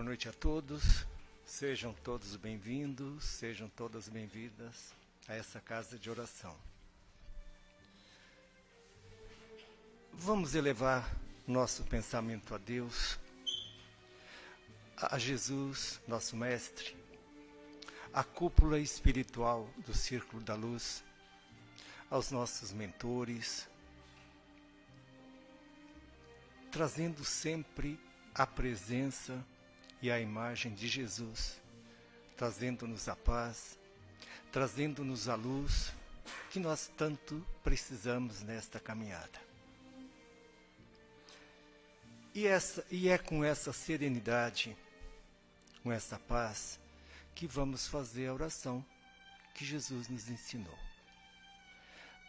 Boa noite a todos, sejam todos bem-vindos, sejam todas bem-vindas a essa casa de oração. Vamos elevar nosso pensamento a Deus, a Jesus, nosso Mestre, a cúpula espiritual do Círculo da Luz, aos nossos mentores, trazendo sempre a presença e a imagem de Jesus, trazendo-nos a paz, trazendo-nos a luz que nós tanto precisamos nesta caminhada. E é com essa serenidade, com essa paz, que vamos fazer a oração que Jesus nos ensinou.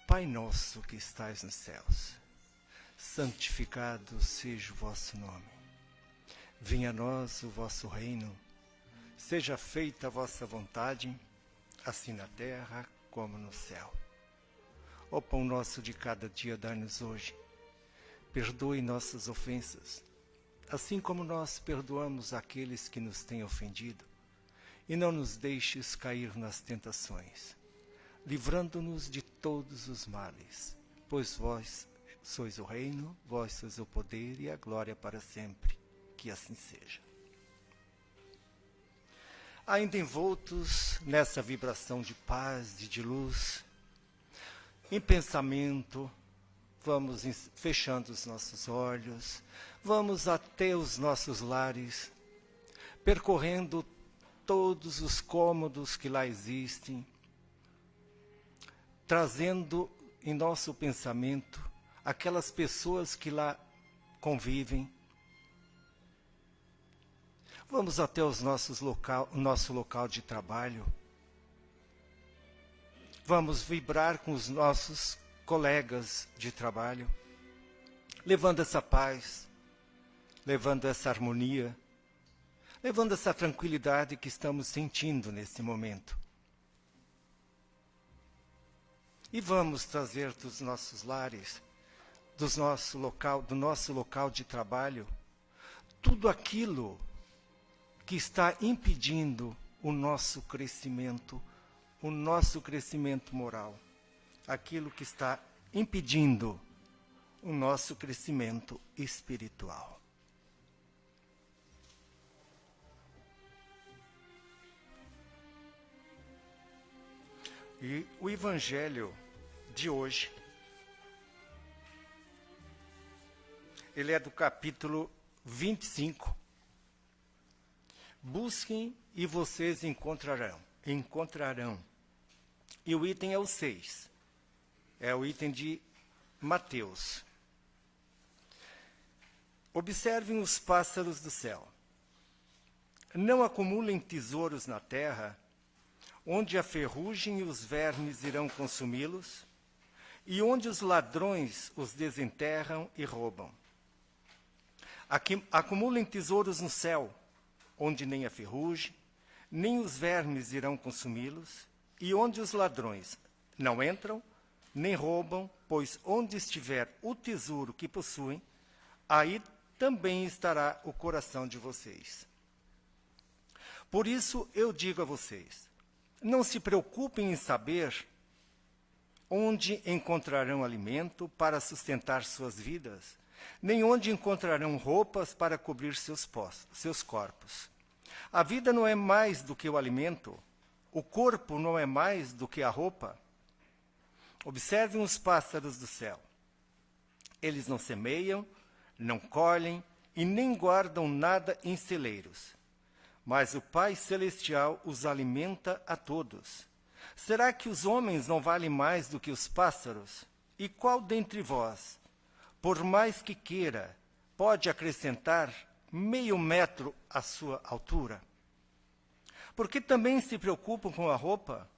Pai nosso que estais nos céus, santificado seja o vosso nome. Venha a nós o vosso reino, seja feita a vossa vontade, assim na terra como no céu. O pão nosso de cada dia dai-nos hoje. Perdoe nossas ofensas, assim como nós perdoamos aqueles que nos têm ofendido. E não nos deixes cair nas tentações, livrando-nos de todos os males, pois vós sois o reino, vós sois o poder e a glória para sempre. Que assim seja. Ainda envoltos nessa vibração de paz e de luz, em pensamento, vamos fechando os nossos olhos, vamos até os nossos lares, percorrendo todos os cômodos que lá existem, trazendo em nosso pensamento aquelas pessoas que lá convivem. Vamos até o nosso local de trabalho. Vamos vibrar com os nossos colegas de trabalho, levando essa paz, levando essa harmonia, levando essa tranquilidade que estamos sentindo nesse momento. E vamos trazer dos nossos lares, do nosso local de trabalho, tudo aquilo que está impedindo o nosso crescimento moral, aquilo que está impedindo o nosso crescimento espiritual. E o Evangelho de hoje, ele é do capítulo 25. Busquem e vocês encontrarão. E o item é o 6. É o item de Mateus. Observem os pássaros do céu. Não acumulem tesouros na terra, onde a ferrugem e os vermes irão consumi-los, e onde os ladrões os desenterram e roubam. Acumulem tesouros no céu, onde nem a ferrugem, nem os vermes irão consumi-los, e onde os ladrões não entram, nem roubam, pois onde estiver o tesouro que possuem, aí também estará o coração de vocês. Por isso eu digo a vocês, não se preocupem em saber onde encontrarão alimento para sustentar suas vidas, nem onde encontrarão roupas para cobrir seus corpos. A vida não é mais do que o alimento, o corpo não é mais do que a roupa. Observem os pássaros do céu. Eles não semeiam, não colhem e nem guardam nada em celeiros. Mas o Pai Celestial os alimenta a todos. Será que os homens não valem mais do que os pássaros? E qual dentre vós, por mais que queira, pode acrescentar meio metro à sua altura? Porque também se preocupam com a roupa?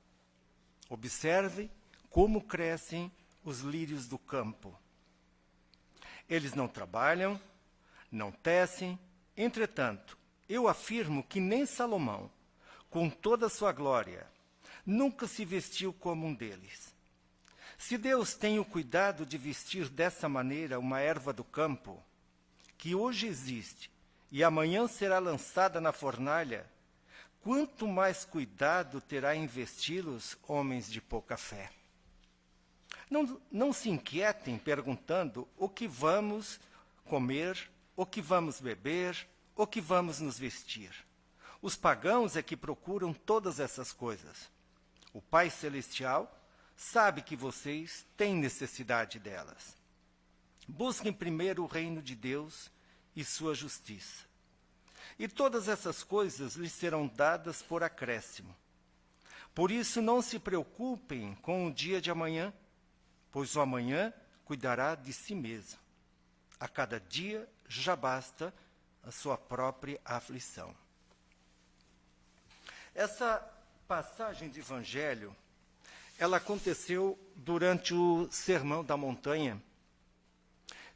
Observe como crescem os lírios do campo. Eles não trabalham, não tecem, entretanto, eu afirmo que nem Salomão, com toda a sua glória, nunca se vestiu como um deles. Se Deus tem o cuidado de vestir dessa maneira uma erva do campo, que hoje existe e amanhã será lançada na fornalha, quanto mais cuidado terá em vesti-los homens de pouca fé. Não se inquietem perguntando o que vamos comer, o que vamos beber, o que vamos nos vestir. Os pagãos é que procuram todas essas coisas. O Pai Celestial sabe que vocês têm necessidade delas. Busquem primeiro o reino de Deus e sua justiça. E todas essas coisas lhes serão dadas por acréscimo. Por isso, não se preocupem com o dia de amanhã, pois o amanhã cuidará de si mesmo. A cada dia já basta a sua própria aflição. Essa passagem de Evangelho, ela aconteceu durante o Sermão da Montanha,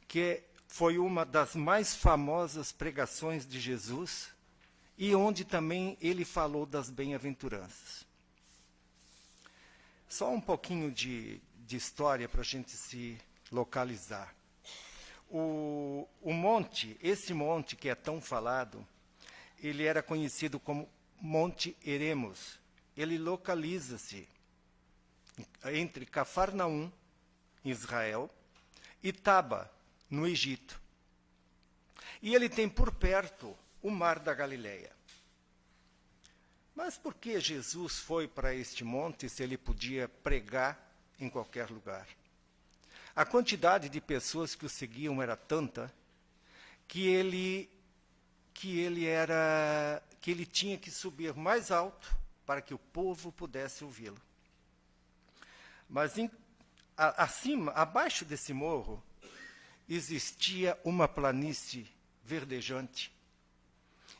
que foi uma das mais famosas pregações de Jesus e onde também ele falou das bem-aventuranças. Só um pouquinho de história para a gente se localizar. Esse monte que é tão falado, ele era conhecido como Monte Eremos. Ele localiza-se entre Cafarnaum, em Israel, e Taba, no Egito. E ele tem por perto o Mar da Galileia. Mas por que Jesus foi para este monte se ele podia pregar em qualquer lugar? A quantidade de pessoas que o seguiam era tanta que ele tinha que subir mais alto para que o povo pudesse ouvi-lo. Mas abaixo desse morro, existia uma planície verdejante,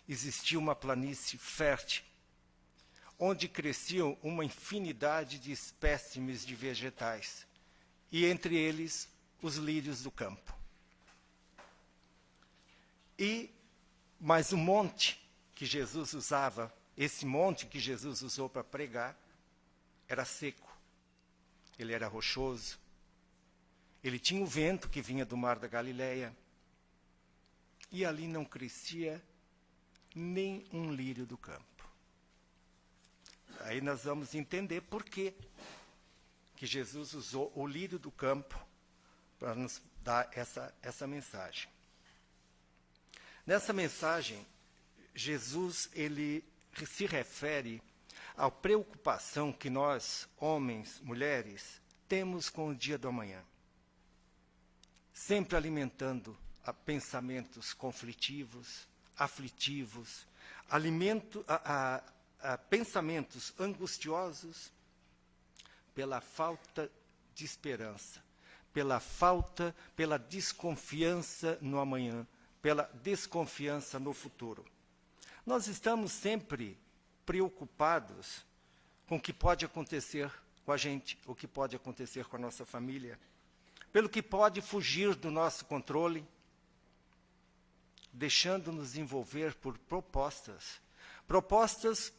existia uma planície fértil, onde cresciam uma infinidade de espécimes de vegetais, e entre eles os lírios do campo. Mas o monte que Jesus usava, esse monte que Jesus usou para pregar, era seco, ele era rochoso, ele tinha o vento que vinha do Mar da Galileia, e ali não crescia nem um lírio do campo. Aí nós vamos entender por que Jesus usou o lírio do campo para nos dar essa mensagem. Nessa mensagem, Jesus ele se refere à preocupação que nós, homens, mulheres, temos com o dia do amanhã. Sempre alimentando pensamentos conflitivos, aflitivos, pensamentos angustiosos pela falta de esperança, pela desconfiança no amanhã, pela desconfiança no futuro. Nós estamos sempre preocupados com o que pode acontecer com a gente, o que pode acontecer com a nossa família, pelo que pode fugir do nosso controle, deixando-nos envolver por propostas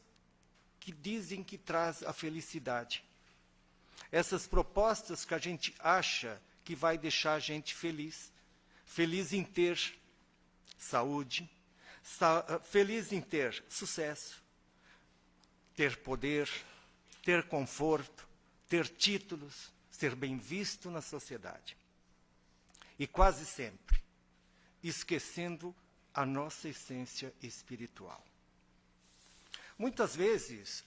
que dizem que traz a felicidade. Essas propostas que a gente acha que vai deixar a gente feliz em ter saúde, feliz em ter sucesso, ter poder, ter conforto, ter títulos, ser bem visto na sociedade. E quase sempre esquecendo a nossa essência espiritual. Muitas vezes,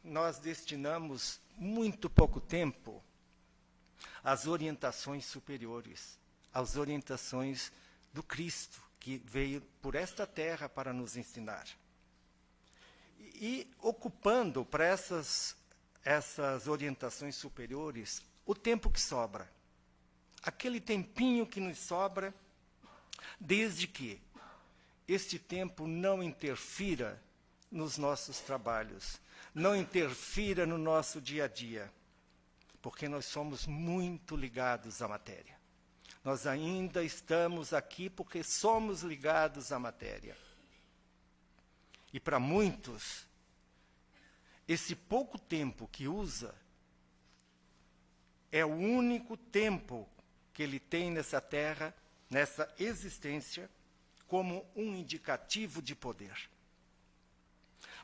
nós destinamos muito pouco tempo às orientações superiores, às orientações do Cristo, que veio por esta terra para nos ensinar. E ocupando para essas orientações superiores o tempo que sobra. Aquele tempinho que nos sobra, desde que este tempo não interfira nos nossos trabalhos, não interfira no nosso dia a dia, porque nós somos muito ligados à matéria. Nós ainda estamos aqui porque somos ligados à matéria. E para muitos, esse pouco tempo que usa é o único tempo que ele tem nessa terra, nessa existência, como um indicativo de poder.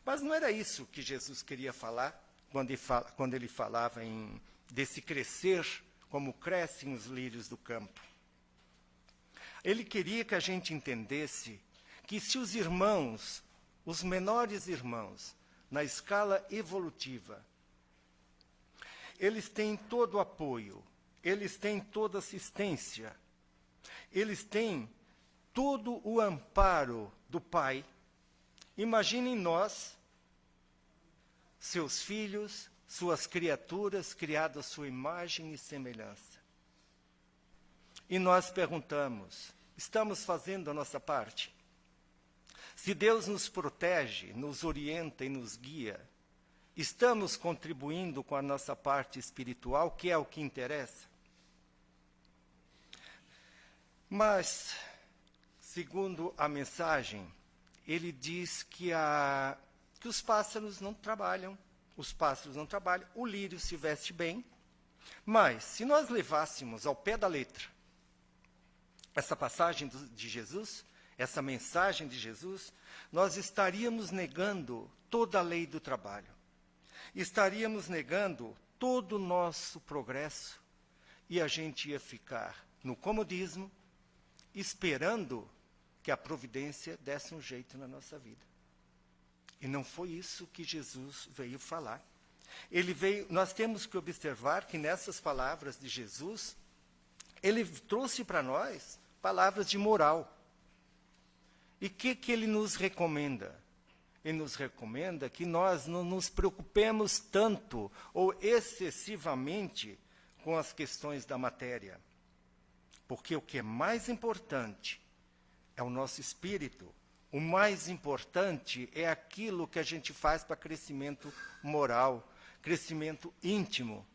Mas não era isso que Jesus queria falar quando ele falava desse crescer como crescem os lírios do campo. Ele queria que a gente entendesse que se os irmãos, os menores irmãos, na escala evolutiva, eles têm todo o apoio, eles têm toda a assistência, eles têm todo o amparo do Pai. Imaginem nós, seus filhos, suas criaturas, criadas à sua imagem e semelhança. E nós perguntamos, estamos fazendo a nossa parte? Se Deus nos protege, nos orienta e nos guia, estamos contribuindo com a nossa parte espiritual, que é o que interessa? Mas, segundo a mensagem, ele diz que os pássaros não trabalham, o lírio se veste bem, mas se nós levássemos ao pé da letra essa passagem de Jesus, essa mensagem de Jesus, nós estaríamos negando toda a lei do trabalho. Estaríamos negando todo o nosso progresso e a gente ia ficar no comodismo, esperando que a providência desse um jeito na nossa vida. E não foi isso que Jesus veio falar. Nós temos que observar que nessas palavras de Jesus, ele trouxe para nós palavras de moral. E o que ele nos recomenda? Ele nos recomenda que nós não nos preocupemos tanto ou excessivamente com as questões da matéria. Porque o que é mais importante é o nosso espírito. O mais importante é aquilo que a gente faz para crescimento moral, crescimento íntimo.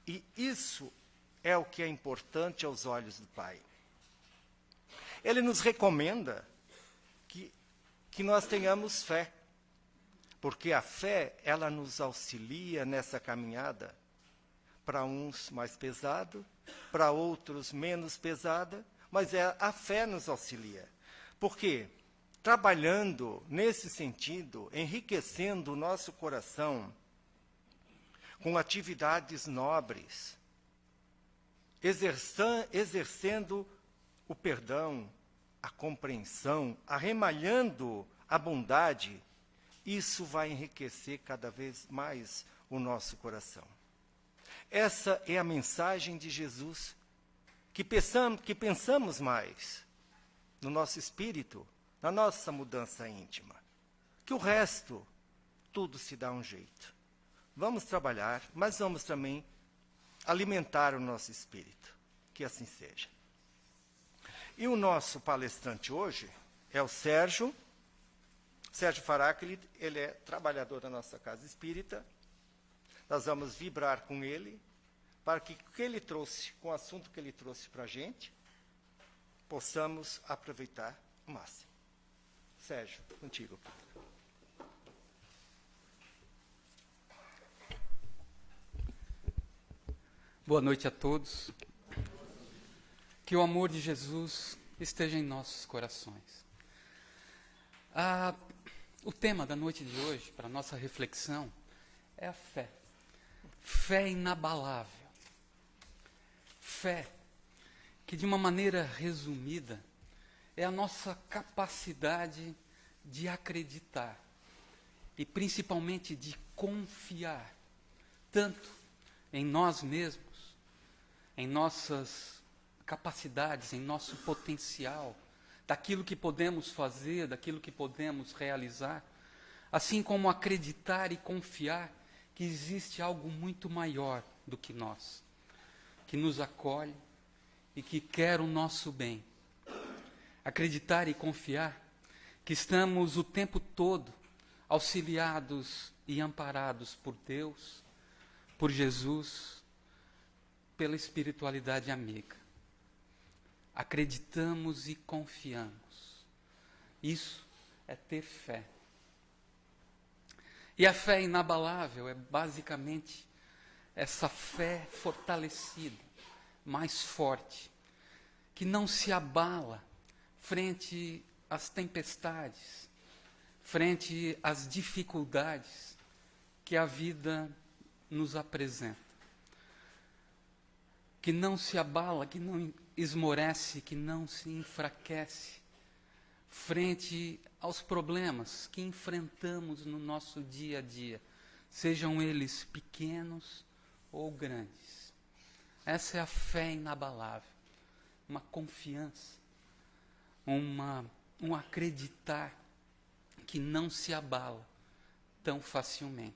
E isso é o que é importante aos olhos do Pai. Ele nos recomenda que nós tenhamos fé, porque a fé, ela nos auxilia nessa caminhada, para uns mais pesado, para outros menos pesada, mas a fé nos auxilia. Por quê? Trabalhando nesse sentido, enriquecendo o nosso coração com atividades nobres, exercendo o perdão, a compreensão, arremalhando a bondade, isso vai enriquecer cada vez mais o nosso coração. Essa é a mensagem de Jesus, que pensamos mais no nosso espírito, na nossa mudança íntima. Que o resto, tudo se dá um jeito. Vamos trabalhar, mas vamos também alimentar o nosso espírito. Que assim seja. E o nosso palestrante hoje é o Sérgio Farac, ele é trabalhador da nossa casa espírita. Nós vamos vibrar com ele, para que o que ele trouxe, com o assunto que ele trouxe para a gente, possamos aproveitar o máximo. Sérgio, contigo. Boa noite a todos. Que o amor de Jesus esteja em nossos corações. O tema da noite de hoje, para a nossa reflexão, é a fé. Fé inabalável. Fé que, de uma maneira resumida, é a nossa capacidade de acreditar e, principalmente, de confiar, tanto em nós mesmos, em nossas capacidades, em nosso potencial, daquilo que podemos fazer, daquilo que podemos realizar, assim como acreditar e confiar que existe algo muito maior do que nós, que nos acolhe e que quer o nosso bem. Acreditar e confiar que estamos o tempo todo auxiliados e amparados por Deus, por Jesus, pela espiritualidade amiga. Acreditamos e confiamos. Isso é ter fé. E a fé inabalável é basicamente essa fé fortalecida, mais forte, que não se abala frente às tempestades, frente às dificuldades que a vida nos apresenta. Que não se abala, que não esmorece, que não se enfraquece frente aos problemas que enfrentamos no nosso dia a dia, sejam eles pequenos ou grandes. Essa é a fé inabalável, uma confiança, um acreditar que não se abala tão facilmente.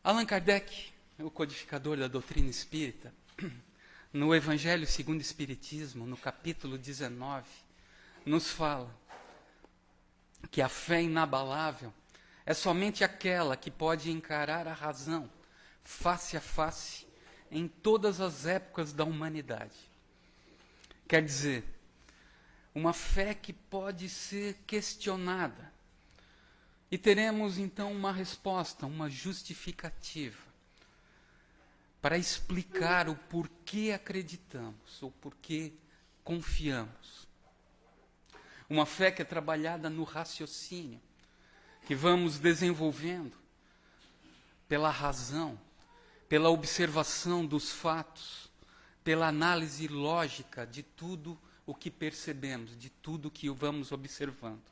Allan Kardec, o codificador da doutrina espírita, no Evangelho segundo o Espiritismo, no capítulo 19, nos fala que a fé inabalável é somente aquela que pode encarar a razão face a face em todas as épocas da humanidade. Quer dizer, uma fé que pode ser questionada. E teremos então uma resposta, uma justificativa para explicar o porquê acreditamos, ou porquê confiamos. Uma fé que é trabalhada no raciocínio, que vamos desenvolvendo pela razão, pela observação dos fatos, pela análise lógica de tudo o que percebemos, de tudo o que vamos observando.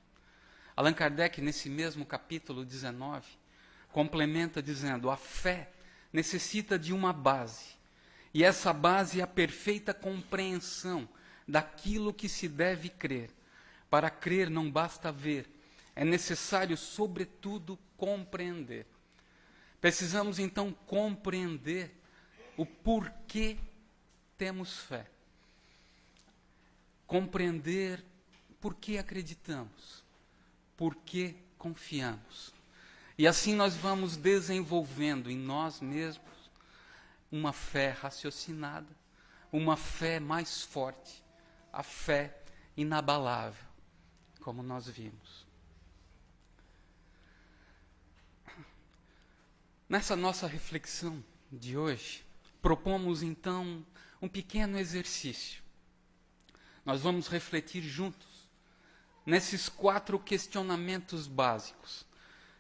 Allan Kardec, nesse mesmo capítulo 19, complementa dizendo: a fé necessita de uma base, e essa base é a perfeita compreensão daquilo que se deve crer. Para crer não basta ver, é necessário, sobretudo, compreender. Precisamos, então, compreender o porquê temos fé. Compreender por que acreditamos, por que confiamos. E assim nós vamos desenvolvendo em nós mesmos uma fé raciocinada, uma fé mais forte, a fé inabalável, como nós vimos. Nessa nossa reflexão de hoje, propomos então um pequeno exercício. Nós vamos refletir juntos nesses 4 questionamentos básicos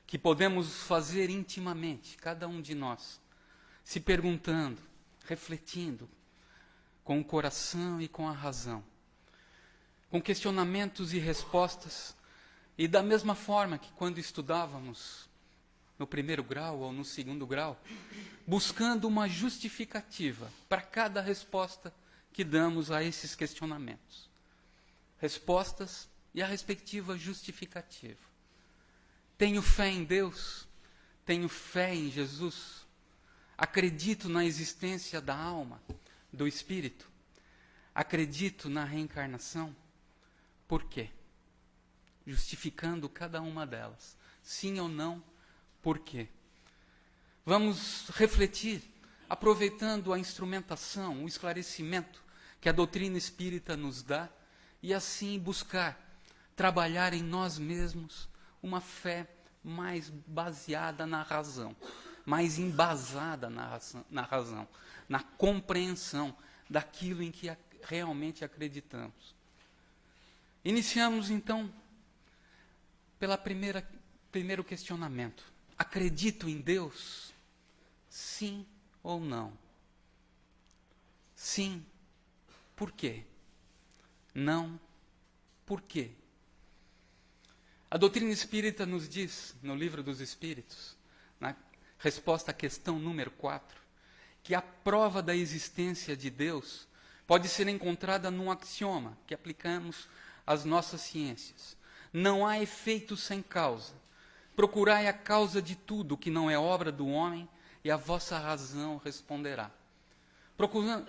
que podemos fazer intimamente, cada um de nós, se perguntando, refletindo, com o coração e com a razão, com questionamentos e respostas, e da mesma forma que quando estudávamos no 1º grau ou no 2º grau, buscando uma justificativa para cada resposta que damos a esses questionamentos. Respostas e a respectiva justificativa. Tenho fé em Deus, tenho fé em Jesus, acredito na existência da alma, do espírito, acredito na reencarnação. Por quê? Justificando cada uma delas. Sim ou não, por quê? Vamos refletir, aproveitando a instrumentação, o esclarecimento que a doutrina espírita nos dá, e assim buscar trabalhar em nós mesmos uma fé mais baseada na razão, mais embasada na razão, na compreensão daquilo em que realmente acreditamos. Iniciamos então pela primeiro questionamento. Acredito em Deus? Sim ou não? Sim. Por quê? Não. Por quê? A doutrina espírita nos diz, no Livro dos Espíritos, na resposta à questão número 4, que a prova da existência de Deus pode ser encontrada num axioma que aplicamos às nossas ciências. Não há efeito sem causa. Procurai a causa de tudo que não é obra do homem, e a vossa razão responderá.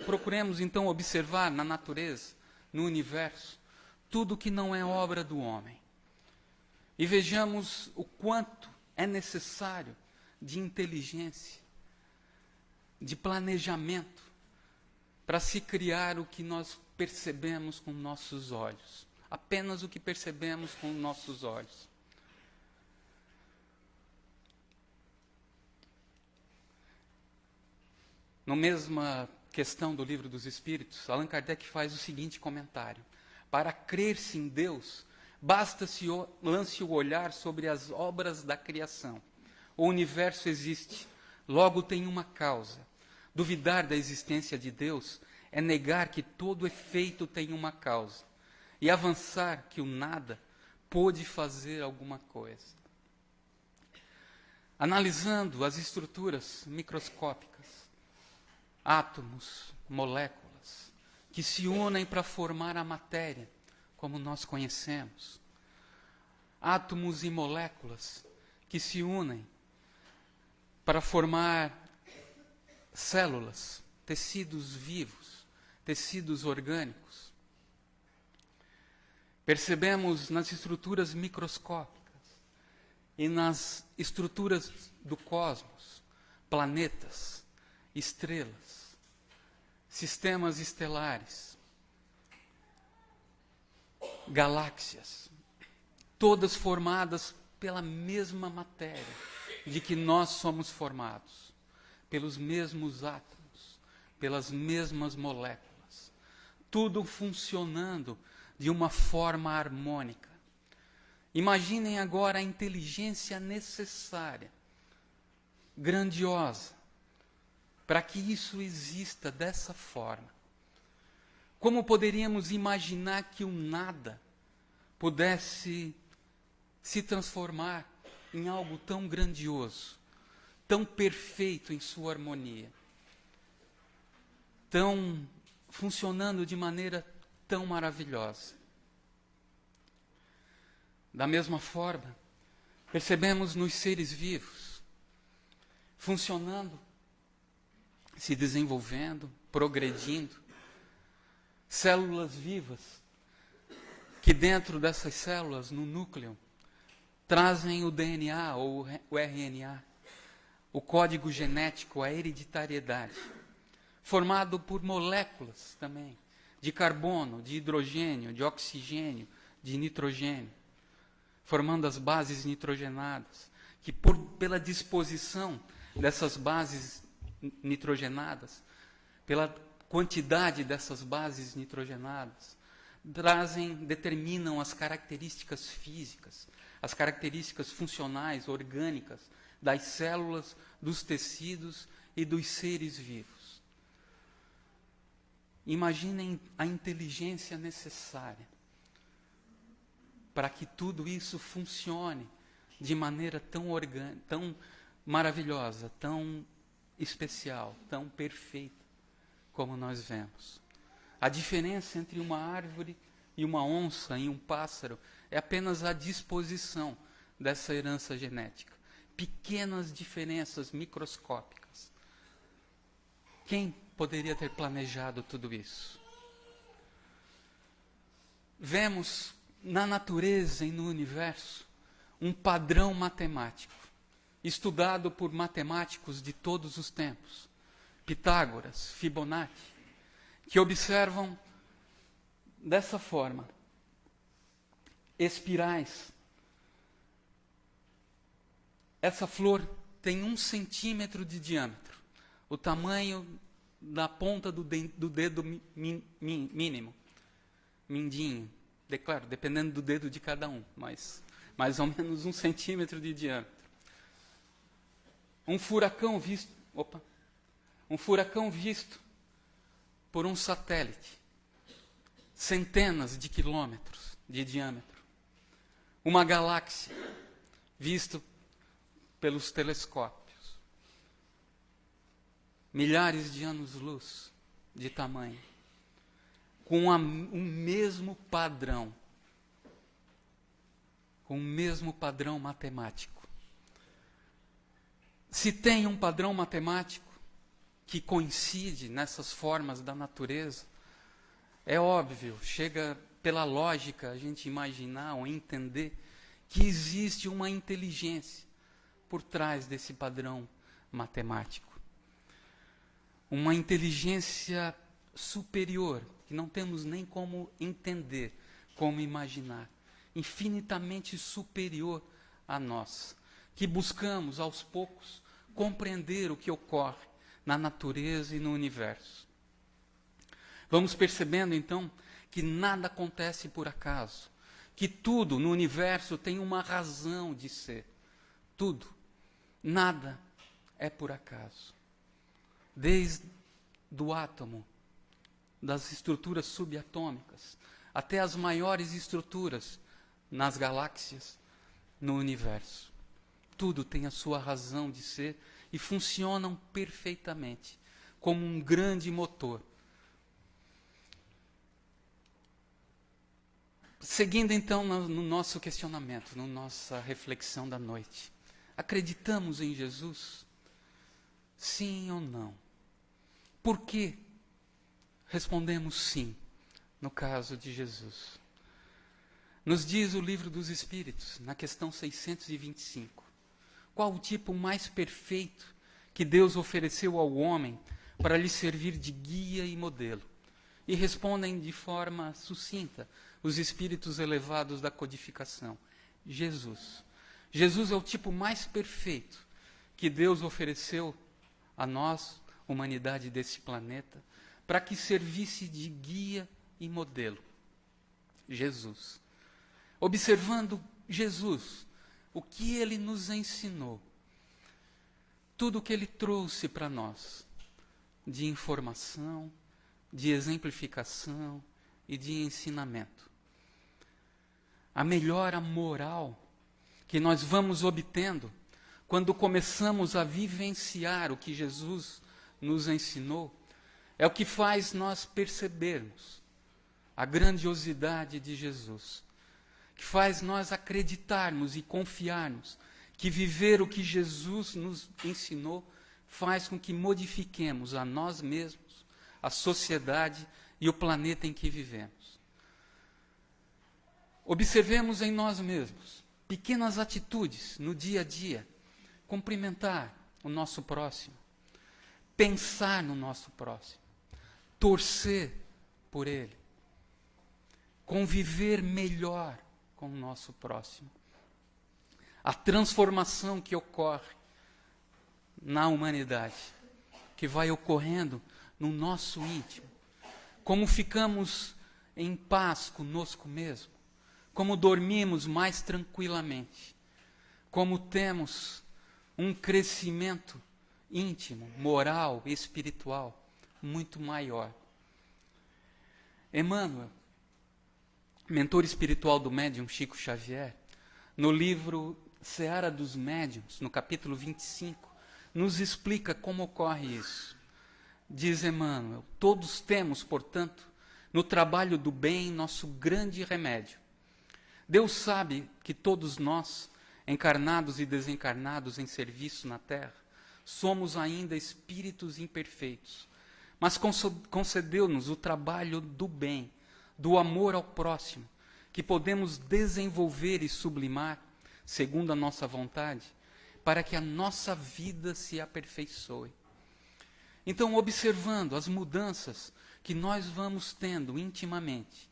Procuremos então observar na natureza, no universo, tudo que não é obra do homem. E vejamos o quanto é necessário de inteligência, de planejamento, para se criar o que nós percebemos com nossos olhos. Apenas o que percebemos com nossos olhos. Na mesma questão do Livro dos Espíritos, Allan Kardec faz o seguinte comentário: Para crer-se em Deus, basta-se lance o olhar sobre as obras da criação. O universo existe, logo tem uma causa. Duvidar da existência de Deus é negar que todo efeito tem uma causa e avançar que o nada pôde fazer alguma coisa. Analisando as estruturas microscópicas, átomos, moléculas, que se unem para formar a matéria, como nós conhecemos. Átomos e moléculas que se unem para formar células, tecidos vivos, tecidos orgânicos. Percebemos nas estruturas microscópicas e nas estruturas do cosmos, planetas, estrelas, sistemas estelares, galáxias, todas formadas pela mesma matéria de que nós somos formados, pelos mesmos átomos, pelas mesmas moléculas, tudo funcionando de uma forma harmônica. Imaginem agora a inteligência necessária, grandiosa, para que isso exista dessa forma. Como poderíamos imaginar que o nada pudesse se transformar em algo tão grandioso, tão perfeito em sua harmonia, tão funcionando de maneira tão maravilhosa? Da mesma forma, percebemos nos seres vivos, funcionando, se desenvolvendo, progredindo, células vivas, que dentro dessas células, no núcleo, trazem o DNA ou o RNA, o código genético, a hereditariedade, formado por moléculas também, de carbono, de hidrogênio, de oxigênio, de nitrogênio, formando as bases nitrogenadas, que pela disposição dessas bases nitrogenadas, pela quantidade dessas bases nitrogenadas, determinam as características físicas, as características funcionais, orgânicas, das células, dos tecidos e dos seres vivos. Imaginem a inteligência necessária para que tudo isso funcione de maneira tão maravilhosa, tão especial, tão perfeita, como nós vemos. A diferença entre uma árvore e uma onça e um pássaro é apenas a disposição dessa herança genética. Pequenas diferenças microscópicas. Quem poderia ter planejado tudo isso? Vemos na natureza e no universo um padrão matemático, estudado por matemáticos de todos os tempos, Pitágoras, Fibonacci, que observam dessa forma espirais. Essa flor tem 1 centímetro de diâmetro, o tamanho da ponta do dedo mínimo, mindinho, claro, dependendo do dedo de cada um, mas mais ou menos 1 centímetro de diâmetro. Um furacão visto por um satélite, centenas de quilômetros de diâmetro. Uma galáxia visto pelos telescópios, milhares de anos-luz de tamanho, com um mesmo padrão, matemático. Se tem um padrão matemático que coincide nessas formas da natureza, é óbvio, chega pela lógica a gente imaginar ou entender que existe uma inteligência por trás desse padrão matemático. Uma inteligência superior, que não temos nem como entender, como imaginar, infinitamente superior a nós, que buscamos aos poucos compreender o que ocorre na natureza e no universo. Vamos percebendo então que nada acontece por acaso, que tudo no universo tem uma razão de ser. Tudo. Nada é por acaso. Desde o átomo, das estruturas subatômicas, até as maiores estruturas nas galáxias, no universo. Tudo tem a sua razão de ser e funcionam perfeitamente, como um grande motor. Seguindo então no nosso questionamento, na nossa reflexão da noite. Acreditamos em Jesus? Sim ou não? Por que respondemos sim, no caso de Jesus? Nos diz o Livro dos Espíritos, na questão 625, qual o tipo mais perfeito que Deus ofereceu ao homem para lhe servir de guia e modelo? E respondem de forma sucinta os espíritos elevados da codificação: Jesus. Jesus é o tipo mais perfeito que Deus ofereceu a nós, humanidade desse planeta, para que servisse de guia e modelo. Jesus. Observando Jesus, o que ele nos ensinou, tudo o que ele trouxe para nós, de informação, de exemplificação e de ensinamento. A melhora moral que nós vamos obtendo quando começamos a vivenciar o que Jesus nos ensinou, é o que faz nós percebermos a grandiosidade de Jesus, que faz nós acreditarmos e confiarmos que viver o que Jesus nos ensinou faz com que modifiquemos a nós mesmos, a sociedade e o planeta em que vivemos. Observemos em nós mesmos pequenas atitudes no dia a dia, cumprimentar o nosso próximo, pensar no nosso próximo, torcer por ele, conviver melhor com o nosso próximo. A transformação que ocorre na humanidade, que vai ocorrendo no nosso íntimo, como ficamos em paz conosco mesmo, como dormimos mais tranquilamente, como temos um crescimento íntimo, moral, espiritual muito maior. Emmanuel, mentor espiritual do médium Chico Xavier, no livro Seara dos Médiuns, no capítulo 25, nos explica como ocorre isso. Diz Emmanuel: todos temos, portanto, no trabalho do bem nosso grande remédio. Deus sabe que todos nós, encarnados e desencarnados em serviço na Terra, somos ainda espíritos imperfeitos, mas concedeu-nos o trabalho do bem, do amor ao próximo, que podemos desenvolver e sublimar, segundo a nossa vontade, para que a nossa vida se aperfeiçoe. Então, observando as mudanças que nós vamos tendo intimamente,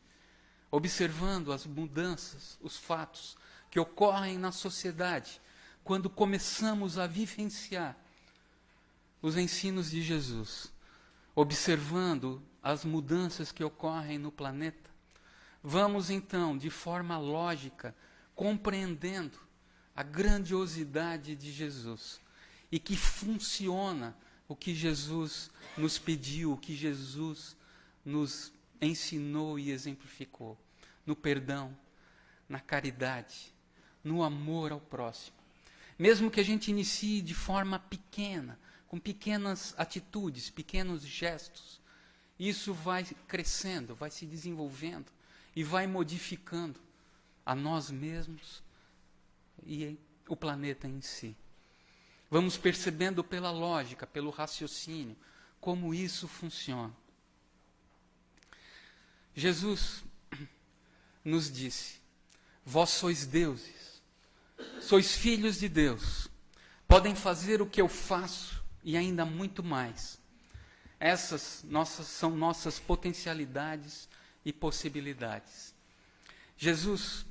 observando as mudanças, os fatos que ocorrem na sociedade, quando começamos a vivenciar os ensinos de Jesus, observando as mudanças que ocorrem no planeta, vamos então, de forma lógica, compreendendo a grandiosidade de Jesus e que funciona o que Jesus nos pediu, o que Jesus nos ensinou e exemplificou, no perdão, na caridade, no amor ao próximo. Mesmo que a gente inicie de forma pequena, com pequenas atitudes, pequenos gestos, isso vai crescendo, vai se desenvolvendo e vai modificando a nós mesmos e o planeta em si. Vamos percebendo pela lógica, pelo raciocínio, como isso funciona. Jesus nos disse: vós sois deuses, sois filhos de Deus, podem fazer o que eu faço e ainda muito mais. Essas são nossas potencialidades e possibilidades. Jesus,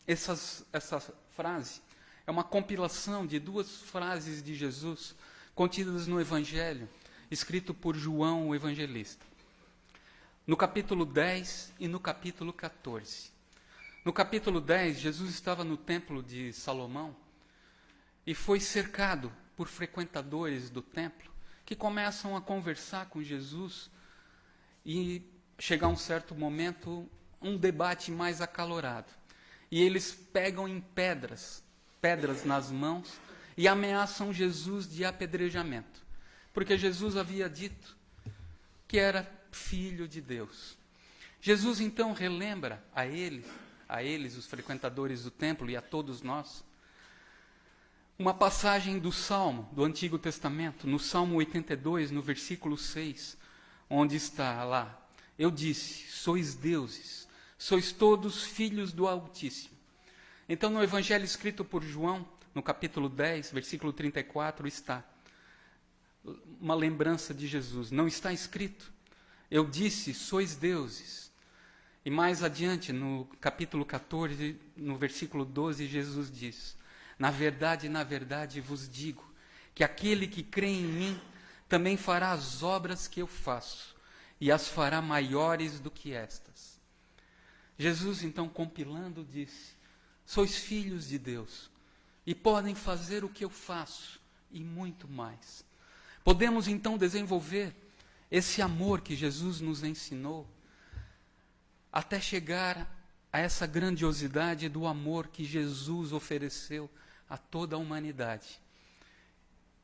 essa frase é uma compilação de duas frases de Jesus contidas no Evangelho, escrito por João o Evangelista. no capítulo 10 e no capítulo 14. No capítulo 10, Jesus estava no templo de Salomão e foi cercado por frequentadores do templo que começam a conversar com Jesus e chega um certo momento, um debate mais acalorado. E eles pegam em pedras nas mãos e ameaçam Jesus de apedrejamento, porque Jesus havia dito que era filho de Deus. Jesus então relembra a eles, os frequentadores do templo, e a todos nós, uma passagem do Salmo, do Antigo Testamento, no Salmo 82, no versículo 6, onde está lá: eu disse, sois deuses, sois todos filhos do Altíssimo. Então, no Evangelho escrito por João, no capítulo 10, versículo 34, está uma lembrança de Jesus. Não está escrito, eu disse, sois deuses. E mais adiante, no capítulo 14, no versículo 12, Jesus diz: na verdade vos digo, que aquele que crê em mim também fará as obras que eu faço, e as fará maiores do que estas. Jesus, então, compilando, disse: sois filhos de Deus, e podem fazer o que eu faço, e muito mais. Podemos, então, desenvolver esse amor que Jesus nos ensinou, até chegar a essa grandiosidade do amor que Jesus ofereceu a toda a humanidade.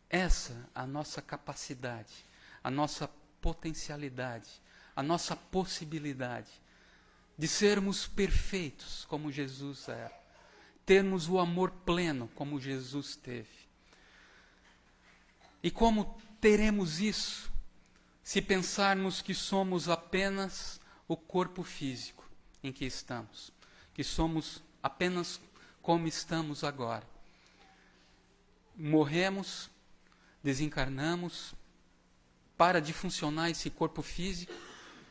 Essa a nossa capacidade, a nossa potencialidade, a nossa possibilidade de sermos perfeitos como Jesus era, termos o amor pleno como Jesus teve. E como teremos isso se pensarmos que somos apenas o corpo físico em que estamos, que somos apenas como estamos agora? Morremos, desencarnamos, para de funcionar esse corpo físico,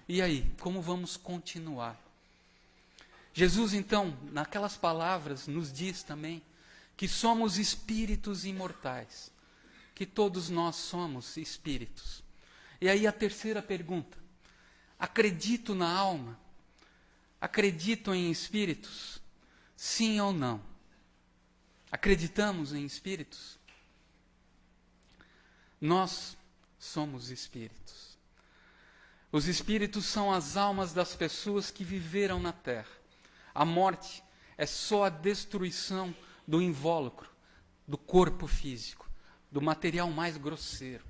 e aí, como vamos continuar? Jesus, então, naquelas palavras, nos diz também que somos espíritos imortais, que todos nós somos espíritos. E aí a terceira pergunta: acredito na alma? Acredito em espíritos? Sim ou não? Acreditamos em espíritos? Nós somos espíritos. Os espíritos são as almas das pessoas que viveram na Terra. A morte é só a destruição do invólucro, do corpo físico, do material mais grosseiro.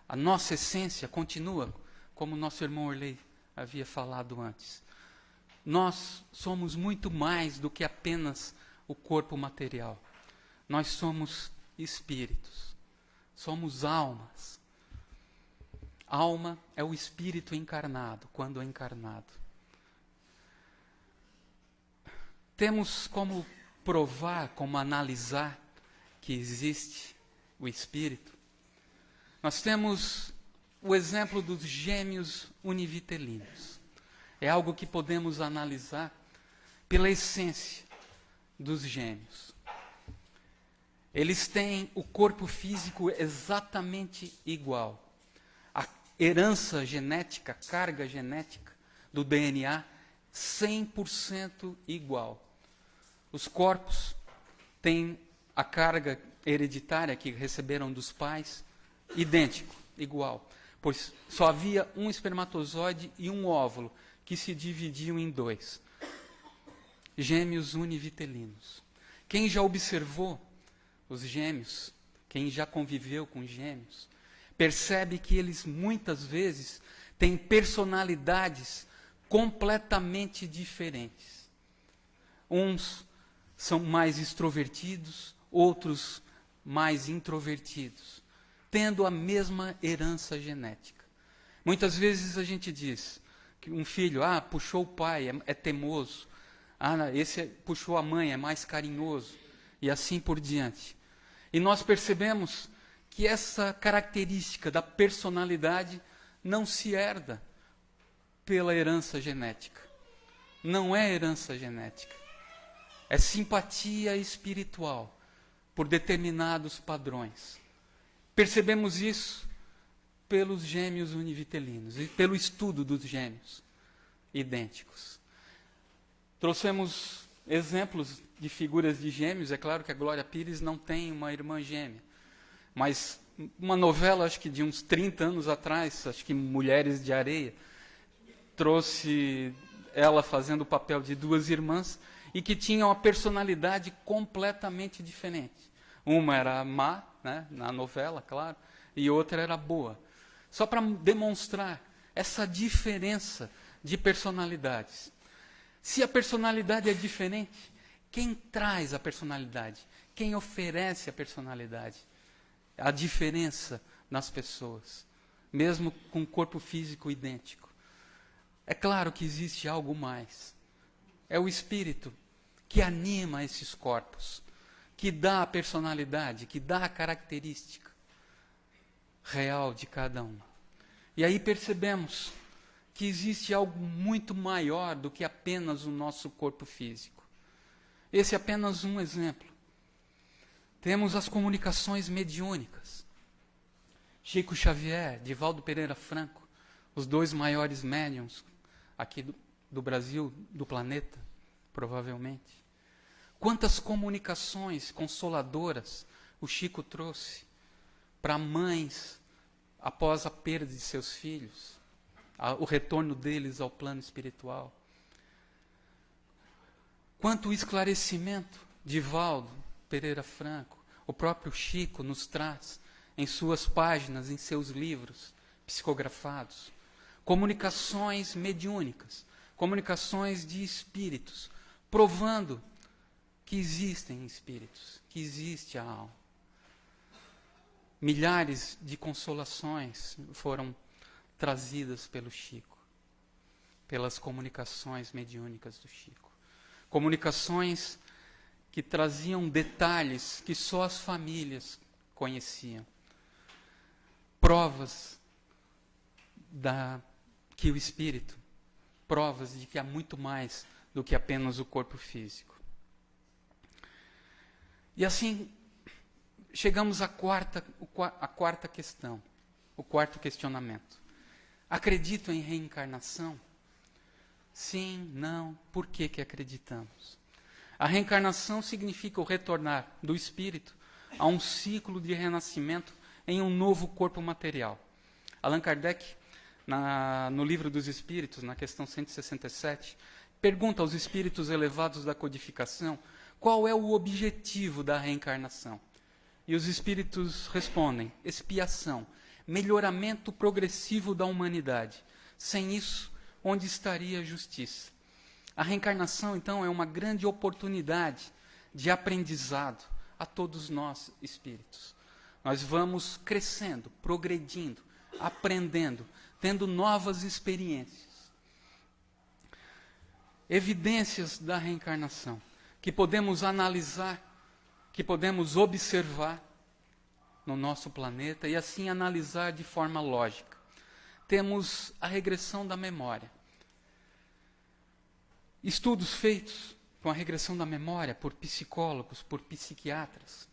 A nossa essência continua, como nosso irmão Orley havia falado antes. Nós somos muito mais do que apenas o corpo material. Nós somos espíritos, somos almas. Alma é o espírito encarnado, quando é encarnado. Temos como provar, como analisar que existe o espírito. Nós temos o exemplo dos gêmeos univitelinos. É algo que podemos analisar pela essência dos gêmeos. Eles têm o corpo físico exatamente igual. A herança genética, a carga genética do DNA, 100% igual. Os corpos têm a carga hereditária que receberam dos pais, idêntico, igual. Pois só havia um espermatozoide e um óvulo que se dividiam em dois. Gêmeos univitelinos. Quem já observou os gêmeos, quem já conviveu com gêmeos, percebe que eles muitas vezes têm personalidades completamente diferentes. Uns são mais extrovertidos, outros mais introvertidos, tendo a mesma herança genética. Muitas vezes a gente diz que um filho, puxou o pai, é teimoso. Esse puxou a mãe, é mais carinhoso. E assim por diante. E nós percebemos que essa característica da personalidade não se herda pela herança genética. Não é herança genética. É simpatia espiritual por determinados padrões. Percebemos isso pelos gêmeos univitelinos e pelo estudo dos gêmeos. idênticos. Trouxemos exemplos de figuras de gêmeos. É claro que a Glória Pires não tem uma irmã gêmea, mas uma novela, acho que de uns 30 anos atrás, acho que Mulheres de Areia, trouxe ela fazendo o papel de duas irmãs e que tinham uma personalidade completamente diferente. Uma era má, né, na novela, claro, e outra era boa. Só para demonstrar essa diferença de personalidades. Se a personalidade é diferente, quem traz a personalidade? Quem oferece a personalidade? A diferença nas pessoas, mesmo com um corpo físico idêntico. É claro que existe algo mais. É o Espírito que anima esses corpos, que dá a personalidade, que dá a característica real de cada um. E aí percebemos que existe algo muito maior do que apenas o nosso corpo físico. Esse é apenas um exemplo. Temos as comunicações mediúnicas. Chico Xavier, Divaldo Pereira Franco, os dois maiores médiuns aqui do Brasil, do planeta, provavelmente. Quantas comunicações consoladoras o Chico trouxe para mães após a perda de seus filhos, o retorno deles ao plano espiritual. Quanto esclarecimento Divaldo Pereira Franco, o próprio Chico nos traz em suas páginas, em seus livros psicografados. Comunicações mediúnicas, comunicações de espíritos, provando que existem espíritos, que existe a alma. Milhares de consolações foram trazidas pelo Chico, pelas comunicações mediúnicas do Chico. Comunicações que traziam detalhes que só as famílias conheciam. Provas que o Espírito, provas de que há muito mais do que apenas o corpo físico. E assim, chegamos à quarta questão, o quarto questionamento. Acredito em reencarnação? Sim, não. Por que acreditamos? A reencarnação significa o retornar do espírito a um ciclo de renascimento em um novo corpo material. Allan Kardec, no Livro dos Espíritos, na questão 167, pergunta aos espíritos elevados da codificação qual é o objetivo da reencarnação. E os espíritos respondem: expiação, melhoramento progressivo da humanidade. Sem isso, onde estaria a justiça? A reencarnação, então, é uma grande oportunidade de aprendizado a todos nós, espíritos. Nós vamos crescendo, progredindo, aprendendo, tendo novas experiências. Evidências da reencarnação, que podemos analisar, que podemos observar no nosso planeta e assim analisar de forma lógica. Temos a regressão da memória. Estudos feitos com a regressão da memória por psicólogos, por psiquiatras,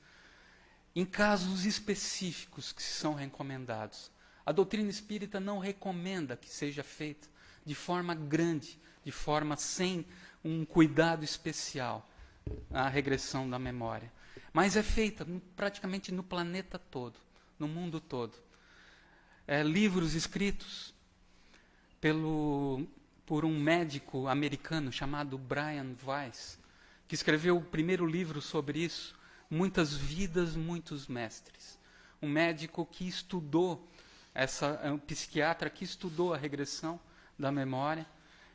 em casos específicos que são recomendados. A doutrina espírita não recomenda que seja feita de forma grande, de forma sem um cuidado especial, a regressão da memória. Mas é feita praticamente no planeta todo, no mundo todo. Livros escritos por um médico americano chamado Brian Weiss, que escreveu o primeiro livro sobre isso, Muitas Vidas, Muitos Mestres. Um médico que estudou, um psiquiatra que estudou a regressão da memória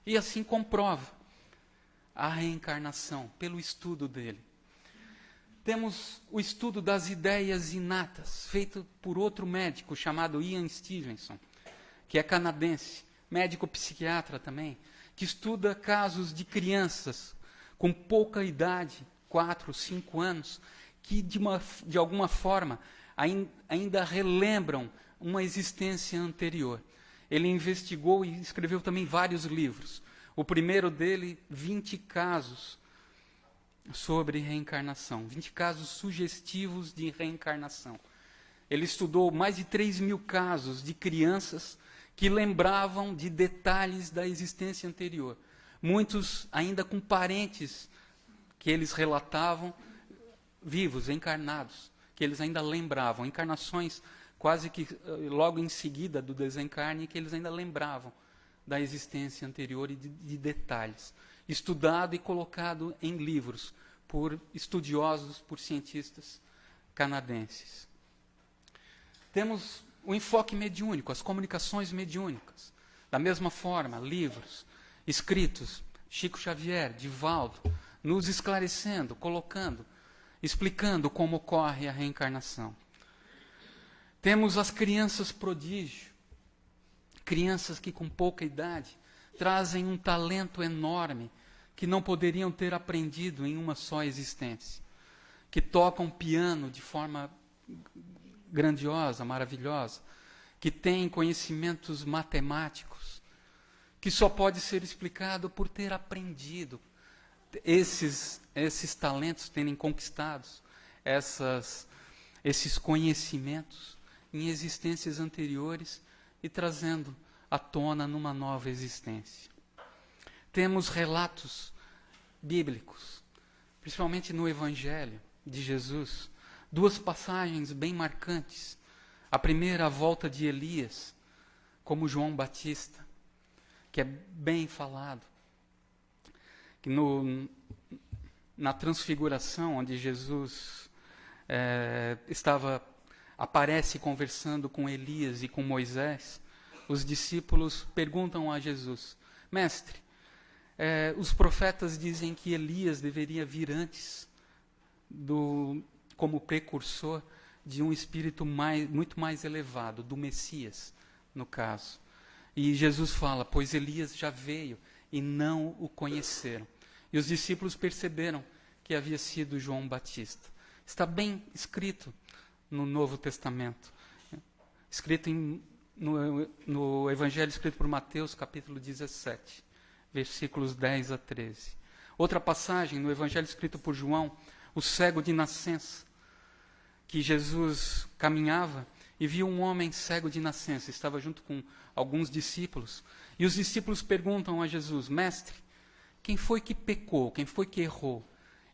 e assim comprova a reencarnação pelo estudo dele. Temos o estudo das ideias inatas, feito por outro médico chamado Ian Stevenson, que é canadense, médico psiquiatra também, que estuda casos de crianças com pouca idade, 4, 5 anos, que de alguma forma ainda relembram uma existência anterior. Ele investigou e escreveu também vários livros. O primeiro dele, 20 casos sobre reencarnação, 20 casos sugestivos de reencarnação. Ele estudou mais de 3.000 casos de crianças que lembravam de detalhes da existência anterior. Muitos ainda com parentes que eles relatavam, vivos, encarnados, que eles ainda lembravam, encarnações quase que logo em seguida do desencarne, que eles ainda lembravam da existência anterior e de detalhes, estudado e colocado em livros por estudiosos, por cientistas canadenses. Temos o enfoque mediúnico, as comunicações mediúnicas. Da mesma forma, livros escritos, Chico Xavier, Divaldo, nos esclarecendo, colocando, explicando como ocorre a reencarnação. Temos as crianças prodígio, crianças que com pouca idade trazem um talento enorme que não poderiam ter aprendido em uma só existência, que tocam piano de forma grandiosa, maravilhosa, que têm conhecimentos matemáticos, que só pode ser explicado por ter aprendido esses talentos, terem conquistado esses conhecimentos em existências anteriores e trazendo à tona numa nova existência. Temos relatos bíblicos, principalmente no Evangelho de Jesus, duas passagens bem marcantes. A primeira, a volta de Elias, como João Batista, que é bem falado, que na transfiguração, onde Jesus aparece conversando com Elias e com Moisés, os discípulos perguntam a Jesus: Mestre, os profetas dizem que Elias deveria vir antes, como precursor de um espírito muito mais elevado, do Messias, no caso. E Jesus fala: pois Elias já veio e não o conheceram. E os discípulos perceberam que havia sido João Batista. Está bem escrito no Novo Testamento, escrito no Evangelho escrito por Mateus, capítulo 17, versículos 10 a 13. Outra passagem, no Evangelho escrito por João, o cego de nascença, que Jesus caminhava e viu um homem cego de nascença, estava junto com alguns discípulos, e os discípulos perguntam a Jesus: Mestre, quem foi que pecou, quem foi que errou?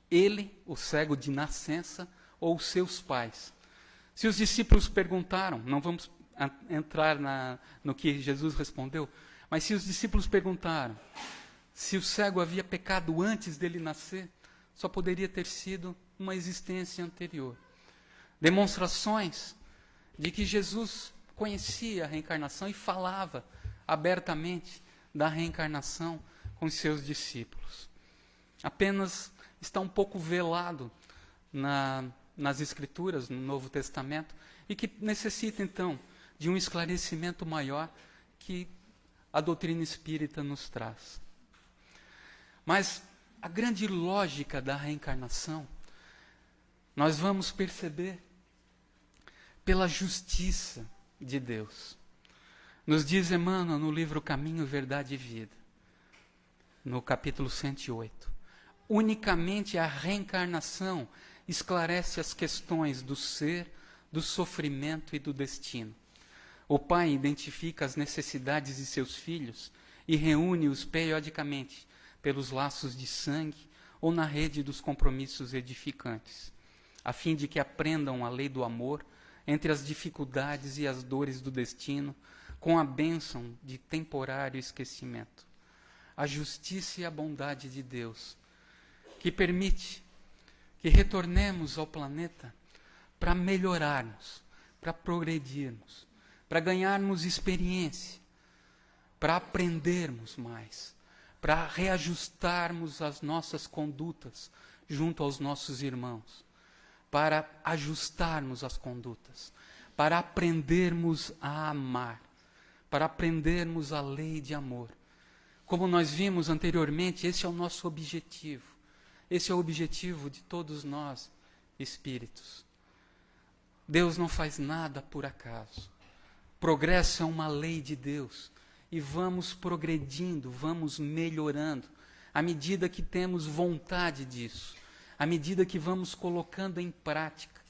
Ele, o cego de nascença, ou seus pais? Se os discípulos perguntaram, não vamos entrar no que Jesus respondeu, mas se os discípulos perguntaram se o cego havia pecado antes dele nascer, só poderia ter sido uma existência anterior. Demonstrações de que Jesus conhecia a reencarnação e falava abertamente da reencarnação com os seus discípulos. Apenas está um pouco velado nas Escrituras, no Novo Testamento, e que necessita, então, de um esclarecimento maior que a doutrina espírita nos traz. Mas a grande lógica da reencarnação, nós vamos perceber pela justiça de Deus. Nos diz Emmanuel no livro Caminho, Verdade e Vida, no capítulo 108. Unicamente a reencarnação esclarece as questões do ser, do sofrimento e do destino. O pai identifica as necessidades de seus filhos e reúne-os periodicamente pelos laços de sangue ou na rede dos compromissos edificantes, a fim de que aprendam a lei do amor entre as dificuldades e as dores do destino, com a bênção de temporário esquecimento. A justiça e a bondade de Deus, que permite que retornemos ao planeta para melhorarmos, para progredirmos, para ganharmos experiência, para aprendermos mais, para reajustarmos as nossas condutas junto aos nossos irmãos, para ajustarmos as condutas, para aprendermos a amar, para aprendermos a lei de amor. Como nós vimos anteriormente, esse é o nosso objetivo. Esse é o objetivo de todos nós, espíritos. Deus não faz nada por acaso. Progresso é uma lei de Deus. E vamos progredindo, vamos melhorando, à medida que temos vontade disso, à medida que vamos colocando em prática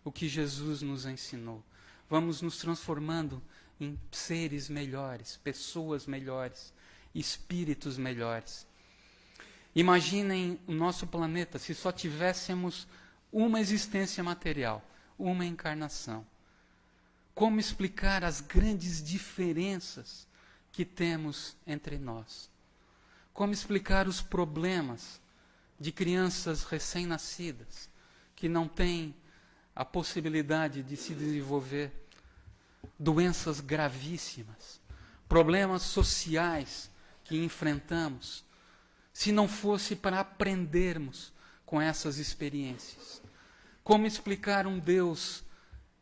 o que Jesus nos ensinou. Vamos nos transformando em seres melhores, pessoas melhores, espíritos melhores. Imaginem o nosso planeta se só tivéssemos uma existência material, uma encarnação. Como explicar as grandes diferenças que temos entre nós? Como explicar os problemas de crianças recém-nascidas que não têm a possibilidade de se desenvolver, doenças gravíssimas, problemas sociais que enfrentamos, se não fosse para aprendermos com essas experiências? Como explicar um Deus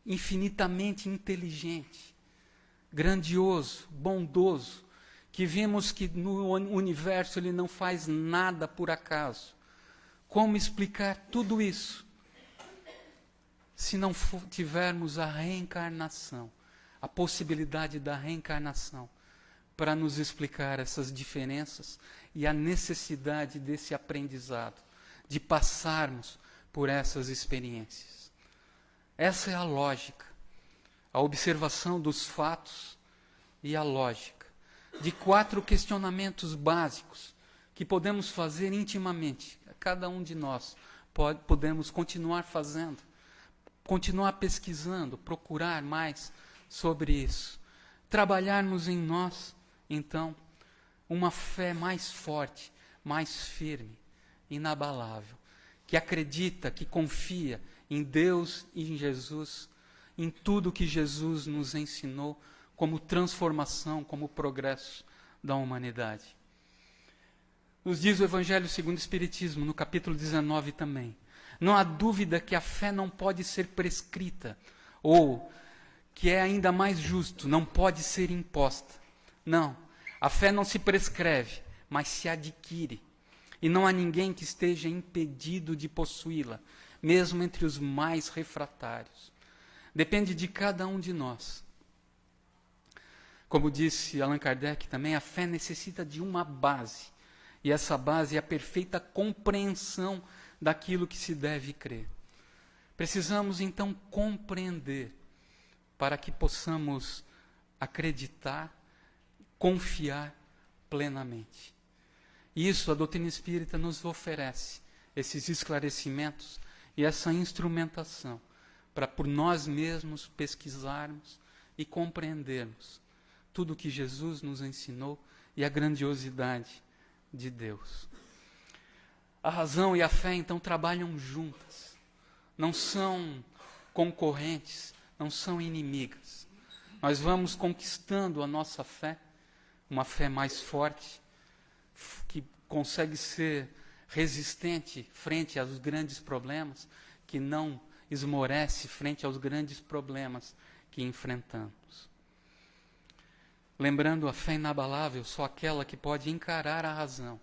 infinitamente inteligente, grandioso, bondoso, que vimos que no universo ele não faz nada por acaso? Como explicar tudo isso se não tivermos a reencarnação, a possibilidade da reencarnação, para nos explicar essas diferenças e a necessidade desse aprendizado, de passarmos por essas experiências? Essa é a lógica, a observação dos fatos e a lógica de 4 questionamentos básicos que podemos fazer intimamente. Cada um de nós podemos continuar fazendo, continuar pesquisando, procurar mais sobre isso. Trabalharmos em nós, então, uma fé mais forte, mais firme, inabalável, que acredita, que confia em Deus e em Jesus, em tudo que Jesus nos ensinou como transformação, como progresso da humanidade. Nos diz o Evangelho segundo o Espiritismo, no capítulo 19 também: não há dúvida que a fé não pode ser prescrita, ou, que é ainda mais justo, não pode ser imposta. Não, a fé não se prescreve, mas se adquire. E não há ninguém que esteja impedido de possuí-la, mesmo entre os mais refratários. Depende de cada um de nós. Como disse Allan Kardec também, a fé necessita de uma base. E essa base é a perfeita compreensão daquilo que se deve crer. Precisamos então compreender para que possamos acreditar, confiar plenamente. Isso a doutrina espírita nos oferece, esses esclarecimentos e essa instrumentação, para por nós mesmos pesquisarmos e compreendermos tudo o que Jesus nos ensinou e a grandiosidade de Deus. A razão e a fé, então, trabalham juntas. Não são concorrentes, não são inimigas. Nós vamos conquistando a nossa fé, uma fé mais forte, que consegue ser resistente frente aos grandes problemas, que não esmorece frente aos grandes problemas que enfrentamos. Lembrando, a fé inabalável, só aquela que pode encarar a razão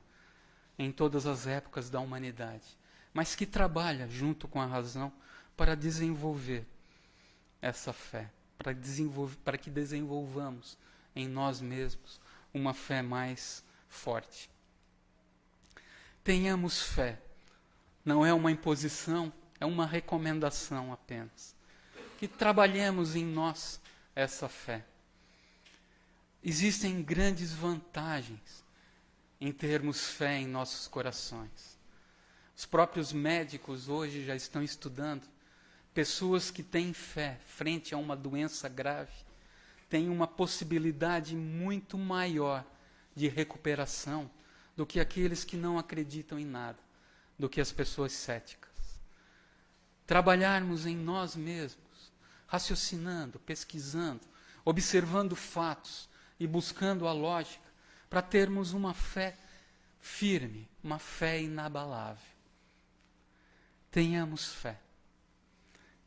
em todas as épocas da humanidade, mas que trabalha junto com a razão para desenvolver essa fé, para que desenvolvamos em nós mesmos uma fé mais forte. Tenhamos fé. Não é uma imposição, é uma recomendação apenas. Que trabalhemos em nós essa fé. Existem grandes vantagens em termos fé em nossos corações. Os próprios médicos hoje já estão estudando. Pessoas que têm fé frente a uma doença grave têm uma possibilidade muito maior de recuperação do que aqueles que não acreditam em nada, do que as pessoas céticas. Trabalharmos em nós mesmos, raciocinando, pesquisando, observando fatos e buscando a lógica, para termos uma fé firme, uma fé inabalável. Tenhamos fé.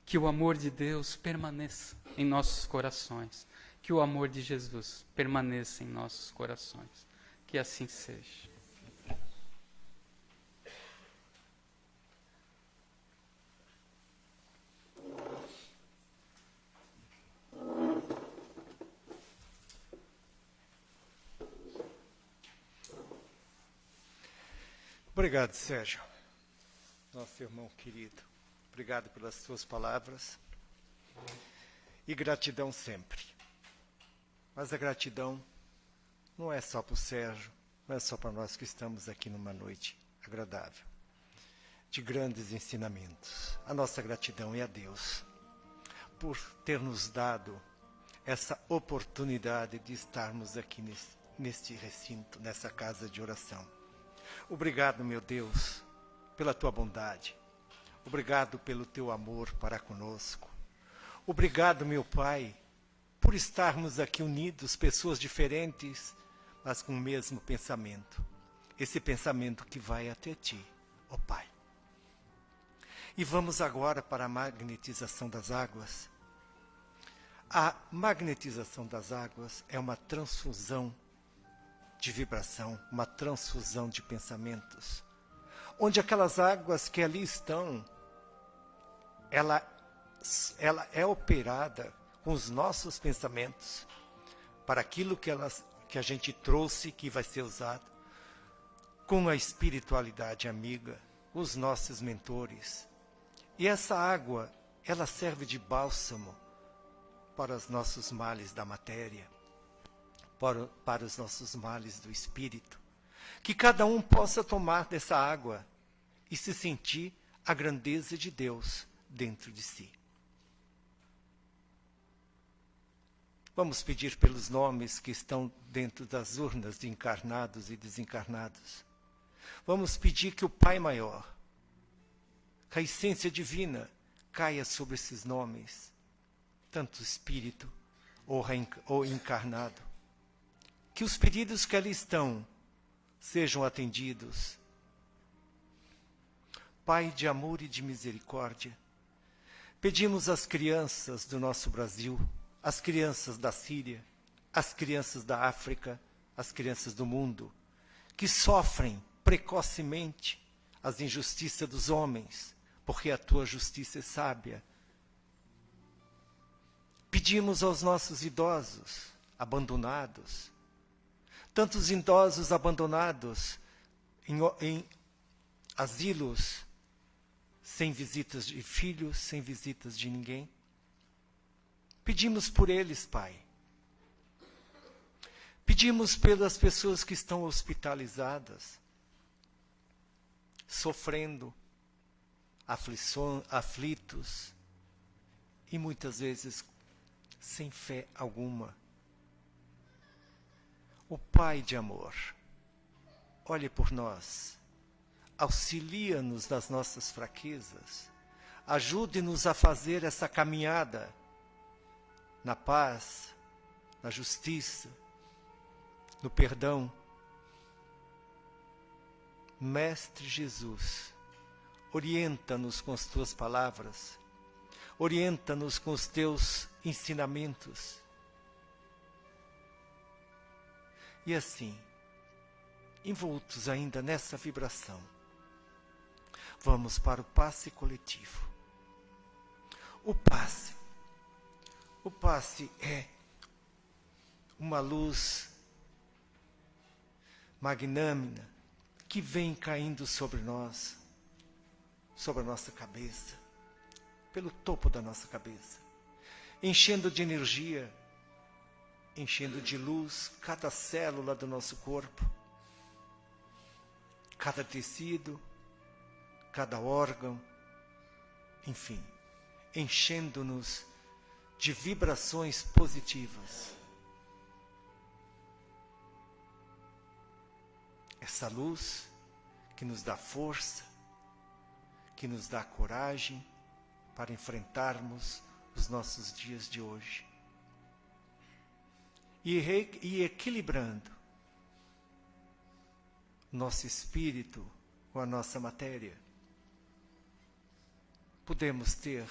Que o amor de Deus permaneça em nossos corações. Que o amor de Jesus permaneça em nossos corações. Que assim seja. Obrigado, Sérgio, nosso irmão querido. Obrigado pelas suas palavras e gratidão sempre. Mas a gratidão não é só para o Sérgio, não é só para nós que estamos aqui numa noite agradável, de grandes ensinamentos. A nossa gratidão é a Deus por ter nos dado essa oportunidade de estarmos aqui neste recinto, nessa casa de oração. Obrigado, meu Deus, pela tua bondade. Obrigado pelo teu amor para conosco. Obrigado, meu Pai, por estarmos aqui unidos, pessoas diferentes, mas com o mesmo pensamento. Esse pensamento que vai até ti, ó Pai. E vamos agora para a magnetização das águas. A magnetização das águas é uma transfusão de vibração, uma transfusão de pensamentos, onde aquelas águas que ali estão, ela é operada com os nossos pensamentos para aquilo que a gente trouxe, que vai ser usado, com a espiritualidade amiga, os nossos mentores. E essa água, ela serve de bálsamo para os nossos males da matéria, para os nossos males do espírito. Que cada um possa tomar dessa água e se sentir a grandeza de Deus dentro de si. Vamos pedir pelos nomes que estão dentro das urnas de encarnados e desencarnados. Vamos pedir que o Pai Maior, que a essência divina, caia sobre esses nomes, tanto espírito ou encarnado. Que os pedidos que ali estão sejam atendidos. Pai de amor e de misericórdia, pedimos às crianças do nosso Brasil, as crianças da Síria, as crianças da África, as crianças do mundo, que sofrem precocemente as injustiças dos homens, porque a tua justiça é sábia. Pedimos aos nossos idosos abandonados, tantos idosos abandonados em asilos, sem visitas de filhos, sem visitas de ninguém. Pedimos por eles, Pai. Pedimos pelas pessoas que estão hospitalizadas, sofrendo, aflitos e muitas vezes sem fé alguma. O Pai de amor, olhe por nós, auxilia-nos nas nossas fraquezas, ajude-nos a fazer essa caminhada na paz, na justiça, no perdão. Mestre Jesus, orienta-nos com as tuas palavras, orienta-nos com os teus ensinamentos. E assim, envoltos ainda nessa vibração, vamos para o passe coletivo. O passe é uma luz magnânima que vem caindo sobre nós, sobre a nossa cabeça, pelo topo da nossa cabeça, enchendo de energia, enchendo de luz cada célula do nosso corpo, cada tecido, cada órgão, enfim, enchendo-nos de vibrações positivas. Essa luz que nos dá força, que nos dá coragem para enfrentarmos os nossos dias de hoje. E equilibrando nosso espírito com a nossa matéria, podemos ter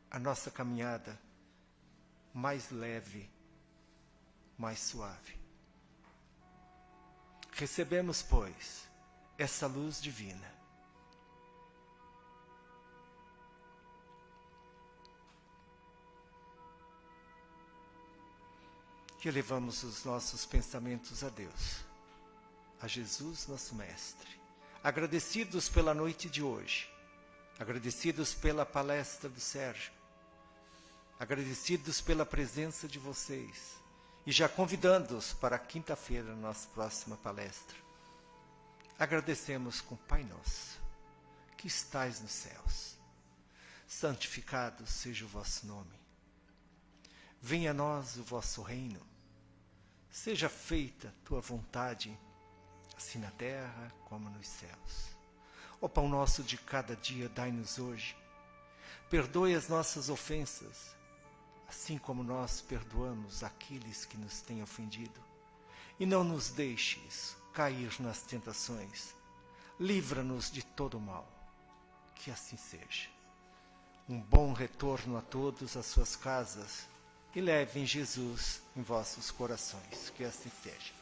a nossa caminhada mais leve, mais suave. Recebemos, pois, essa luz divina. E elevamos os nossos pensamentos a Deus, a Jesus, nosso Mestre. Agradecidos pela noite de hoje, agradecidos pela palestra do Sérgio, agradecidos pela presença de vocês e já convidando-os para quinta-feira, nossa próxima palestra. Agradecemos com Pai Nosso, que estais nos céus. Santificado seja o vosso nome. Venha a nós o vosso reino. Seja feita a tua vontade, assim na terra como nos céus. O pão nosso de cada dia dai-nos hoje. Perdoe as nossas ofensas, assim como nós perdoamos aqueles que nos têm ofendido. E não nos deixes cair nas tentações. Livra-nos de todo o mal. Que assim seja. Um bom retorno a todos às suas casas e levem Jesus em vossos corações. Que assim seja.